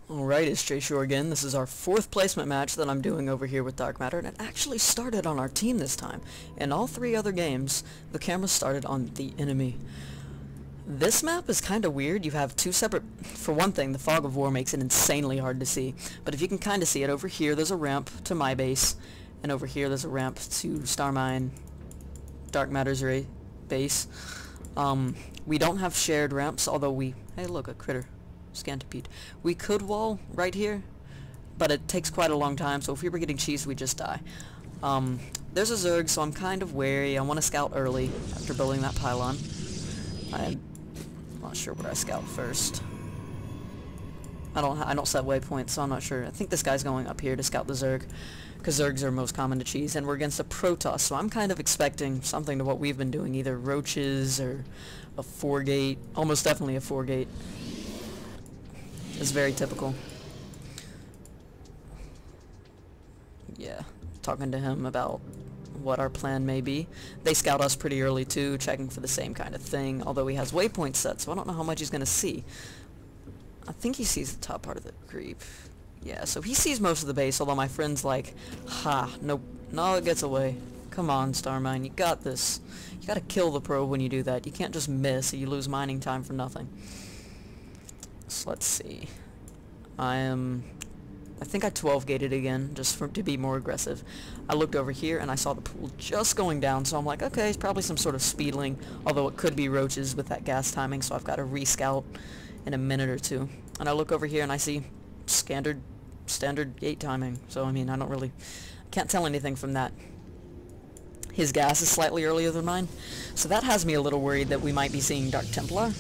Alright, it's Jay Shore again. This is our 4th placement match that I'm doing over here with Darkmatter, and it actually started on our team this time. In all 3 other games, the camera started on the enemy. This map is kinda weird. You have 2 separate... For one thing, the fog of war makes it insanely hard to see. But if you can kinda see it, over here there's a ramp to my base, and over here there's a ramp to Starmine, Darkmatter's base. We don't have shared ramps, although we... Hey look, a critter. Scantipede. We could wall right here, but it takes quite a long time, so if we were getting cheese, we'd just die. There's a Zerg, so I'm kind of wary. I want to scout early after building that pylon. I'm not sure where I scout first. I don't set waypoints, so I'm not sure. I think this guy's going up here to scout the Zerg, because Zergs are most common to cheese, and we're against a Protoss, so I'm kind of expecting something to what we've been doing, either roaches or a 4-gate, almost definitely a 4-gate. It's very typical. Yeah, talking to him about what our plan may be. They scout us pretty early too, checking for the same kind of thing, although he has waypoints set, so I don't know how much he's going to see. I think he sees the top part of the creep. Yeah, so he sees most of the base, although my friend's like, ha, nope, no, it gets away. Come on, Starmine, you got this. You gotta kill the probe when you do that. You can't just miss, or you lose mining time for nothing. So let's see. I think I 12-gated again, just to be more aggressive. I looked over here and I saw the pool just going down, so I'm like, okay, it's probably some sort of speedling, although it could be roaches with that gas timing, so I've got to re-scout in a minute or two. And I look over here and I see standard gate timing, so I mean, can't tell anything from that. His gas is slightly earlier than mine, so that has me a little worried that we might be seeing Dark Templar.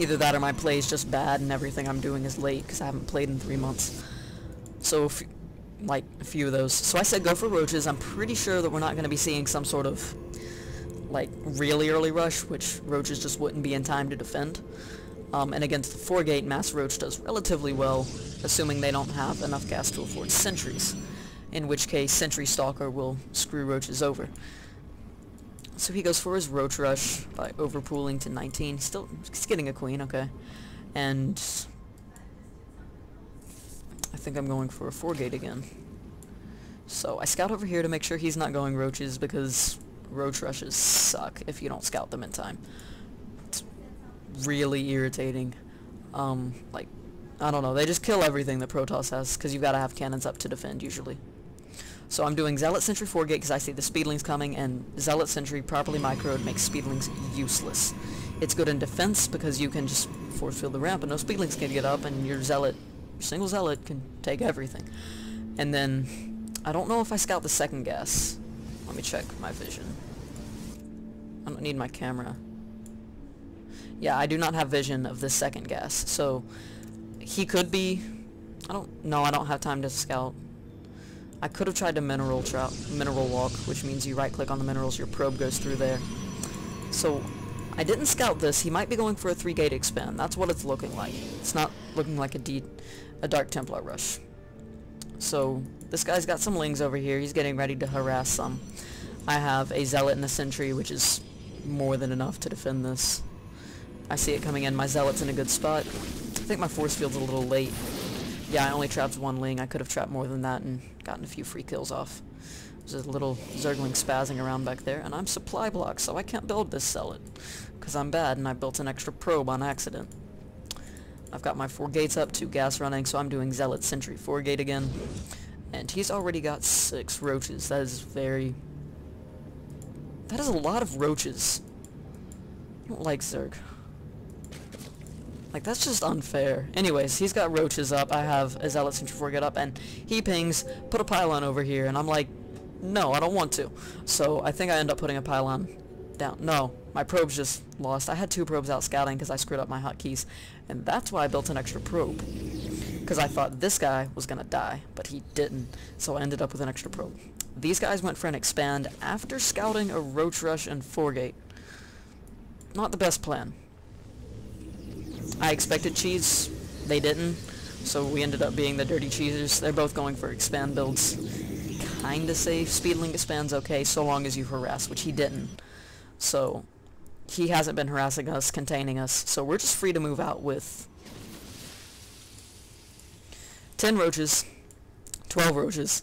Either that or my play is just bad and everything I'm doing is late because I haven't played in 3 months. So, like, a few of those. So I said go for roaches. I'm pretty sure that we're not going to be seeing some sort of, like, really early rush, which roaches just wouldn't be in time to defend. And against the 4-gate, Mass Roach does relatively well, assuming they don't have enough gas to afford sentries. In which case, Sentry Stalker will screw roaches over. So he goes for his Roach Rush by overpooling to 19. He's getting a queen, okay. And I think I'm going for a 4-gate again. So I scout over here to make sure he's not going roaches, because Roach Rushes suck if you don't scout them in time. It's really irritating. Like, I don't know, they just kill everything that Protoss has, because you've got to have cannons up to defend usually. So I'm doing Zealot Sentry 4-gate because I see the Speedlings coming, and Zealot Sentry properly microed makes Speedlings useless. It's good in defense because you can just force field the ramp and no Speedlings can get up, and your single Zealot can take everything. And then, I don't know if I scout the second gas. Let me check my vision. I don't need my camera. Yeah, I do not have vision of the second gas, so he could be... I don't have time to scout. I could have tried to mineral walk, which means you right-click on the minerals, your probe goes through there. So, I didn't scout this. He might be going for a 3-gate expand. That's what it's looking like. It's not looking like a Dark Templar rush. So, this guy's got some lings over here. He's getting ready to harass some. I have a Zealot and a Sentry, which is more than enough to defend this. I see it coming in. My Zealot's in a good spot. I think my force field's a little late. Yeah, I only trapped 1 ling. I could have trapped more than that and gotten a few free kills off. There's a little Zergling spazzing around back there, and I'm supply blocked, so I can't build this Zealot. Because I'm bad, and I built an extra probe on accident. I've got my 4 gates up, 2 gas running, so I'm doing Zealot Sentry 4-gate again. And he's already got 6 roaches. That is a lot of roaches. I don't like Zerg. Like, that's just unfair. Anyways, he's got roaches up. I have a Zealot Sentry 4-gate up, and he pings, put a pylon over here, and I'm like, no, I don't want to. So I think I end up putting a pylon down. No, my probe's just lost. I had 2 probes out scouting because I screwed up my hotkeys, and that's why I built an extra probe. Because I thought this guy was going to die, but he didn't, so I ended up with an extra probe. These guys went for an expand after scouting a Roach Rush and 4-gate. Not the best plan. I expected cheese, they didn't, so we ended up being the dirty cheesers. They're both going for expand builds. Kinda safe. Speedling expands okay, so long as you harass, which he didn't. So, he hasn't been harassing us, containing us, so we're just free to move out with 10 roaches, 12 roaches,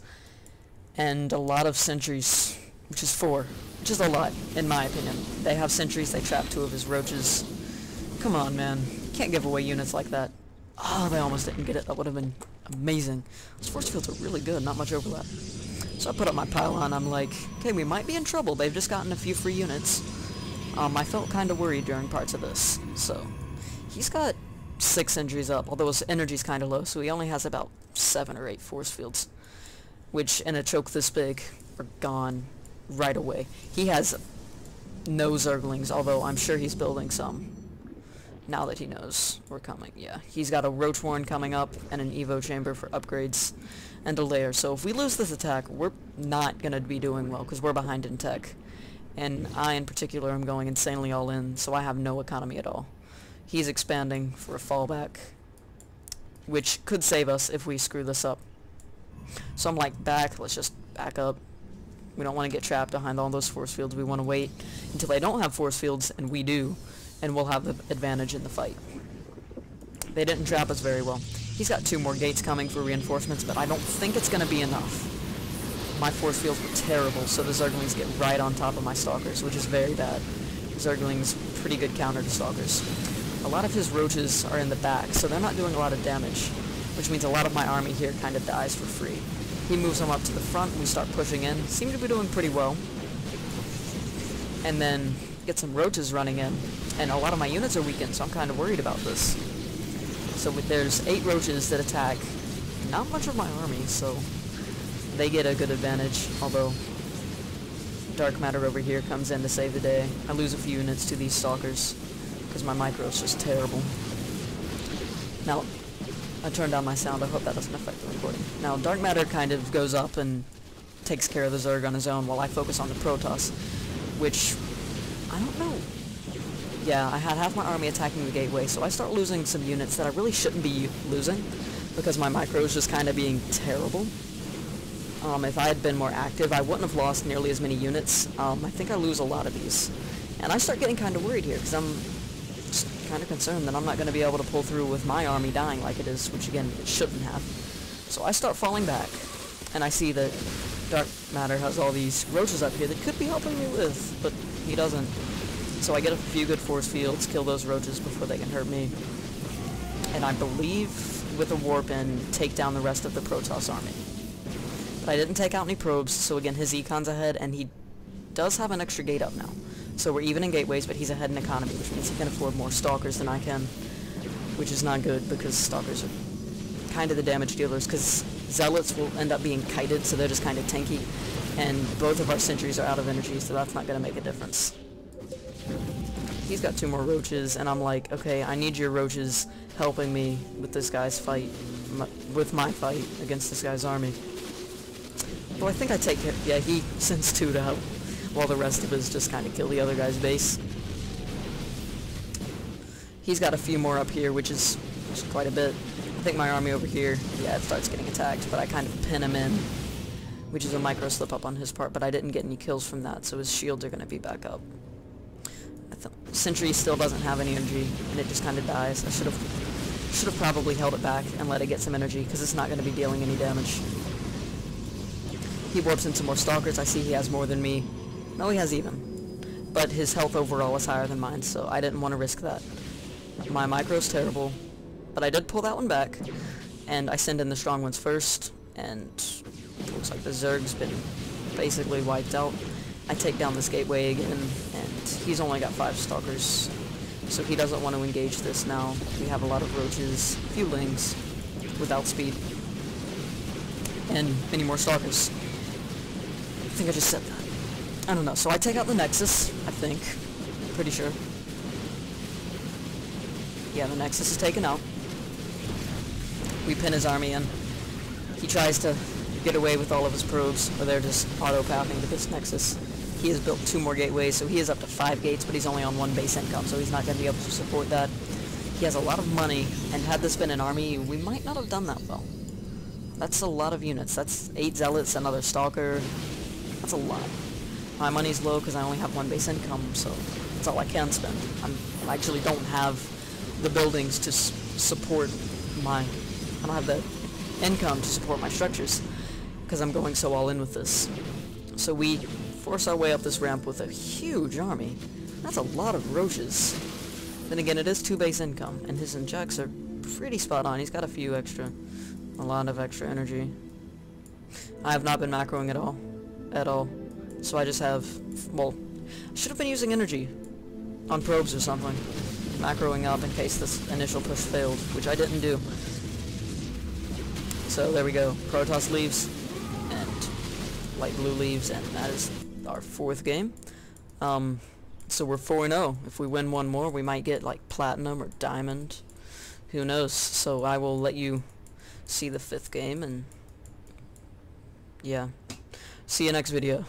and a lot of sentries, which is 4, which is a lot, in my opinion. They have sentries, they trap 2 of his roaches. Come on, man. Can't give away units like that. Oh, they almost didn't get it. That would have been amazing. Those force fields are really good, not much overlap. So I put up my pylon, I'm like, okay, we might be in trouble. They've just gotten a few free units. I felt kind of worried during parts of this. So, he's got 6 injuries up, although his energy's kind of low, so he only has about 7 or 8 force fields, which in a choke this big are gone right away. He has no Zerglings, although I'm sure he's building some now that he knows we're coming. Yeah, he's got a Roach Warren coming up and an Evo Chamber for upgrades and a lair. So if we lose this attack, we're not going to be doing well because we're behind in tech. And I in particular am going insanely all in, so I have no economy at all. He's expanding for a fallback, which could save us if we screw this up. So I'm like, let's just back up. We don't want to get trapped behind all those force fields. We want to wait until they don't have force fields, and we do, and we'll have the advantage in the fight. They didn't trap us very well. He's got 2 more gates coming for reinforcements, but I don't think it's going to be enough. My force fields were terrible, so the Zerglings get right on top of my Stalkers, which is very bad. Zerglings, pretty good counter to Stalkers. A lot of his roaches are in the back, so they're not doing a lot of damage, which means a lot of my army here kind of dies for free. He moves them up to the front, and we start pushing in. Seem to be doing pretty well. And then get some roaches running in, and a lot of my units are weakened, so I'm kind of worried about this. So there's 8 roaches that attack, not much of my army, so they get a good advantage, although Darkmatter over here comes in to save the day. I lose a few units to these Stalkers, because my micro is just terrible. Now, I turned down my sound, I hope that doesn't affect the recording. Now, Darkmatter kind of goes up and takes care of the Zerg on his own while I focus on the Protoss, which, I don't know. Yeah, I had half my army attacking the gateway, so I start losing some units that I really shouldn't be losing, because my micro is just kind of being terrible. If I had been more active, I wouldn't have lost nearly as many units. I think I lose a lot of these. And I start getting kind of worried here, because I'm just kind of concerned that I'm not going to be able to pull through with my army dying like it is, which again, it shouldn't have. So I start falling back, and I see that Darkmatter has all these roaches up here that could be helping me with, but he doesn't. So I get a few good force fields, kill those roaches before they can hurt me. And I believe with a warp in, take down the rest of the Protoss army. But I didn't take out any probes, so again his econ's ahead, and he does have an extra gate up now. So we're even in gateways, but he's ahead in economy, which means he can afford more Stalkers than I can, which is not good, because Stalkers are kind of the damage dealers, because Zealots will end up being kited, so they're just kind of tanky, and both of our sentries are out of energy, so that's not going to make a difference. He's got 2 more roaches, and I'm like, okay, I need your roaches helping me with this guy's fight, with my fight against this guy's army. Well, I think I take care. Yeah, he sends 2 to help, while the rest of us just kind of kill the other guy's base. He's got a few more up here, which is quite a bit. I think my army over here, yeah, it starts getting attacked, but I kind of pin him in, which is a micro slip up on his part, but I didn't get any kills from that, so his shields are going to be back up. Sentry still doesn't have any energy, and it just kind of dies. I should have probably held it back and let it get some energy, because it's not going to be dealing any damage. He warps into more Stalkers. I see he has more than me. No, he has even. But his health overall is higher than mine, so I didn't want to risk that. My micro's terrible, but I did pull that one back, and I send in the strong ones first, and it looks like the Zerg's been basically wiped out. I take down this gateway again, and he's only got 5 Stalkers, so he doesn't want to engage this now. We have a lot of roaches, a few lings, without speed, and many more Stalkers. I think I just said that. I don't know, so I take out the Nexus, I think. Pretty sure. Yeah, the Nexus is taken out. We pin his army in. He tries to get away with all of his probes, or they're just auto-pathing to this Nexus. He has built 2 more gateways, so he is up to 5 gates, but he's only on 1 base income, so he's not going to be able to support that. He has a lot of money, and had this been an army, we might not have done that well. That's a lot of units. That's 8 Zealots, another Stalker. That's a lot. My money's low because I only have 1 base income, so that's all I can spend. I actually don't have the buildings to support my... I don't have the income to support my structures, because I'm going so all in with this. So we force our way up this ramp with a huge army. That's a lot of roaches. Then again, it is 2 base income, and his injects are pretty spot on. He's got a lot of extra energy. I have not been macroing at all. So I just have, well, I should have been using energy on probes or something. Macroing up in case this initial push failed, which I didn't do. So there we go. Protoss leaves, and light blue leaves, and that is our 4th game. So we're 4-0. If we win one more, we might get like platinum or diamond. Who knows? So I will let you see the 5th game, and yeah. See you next video.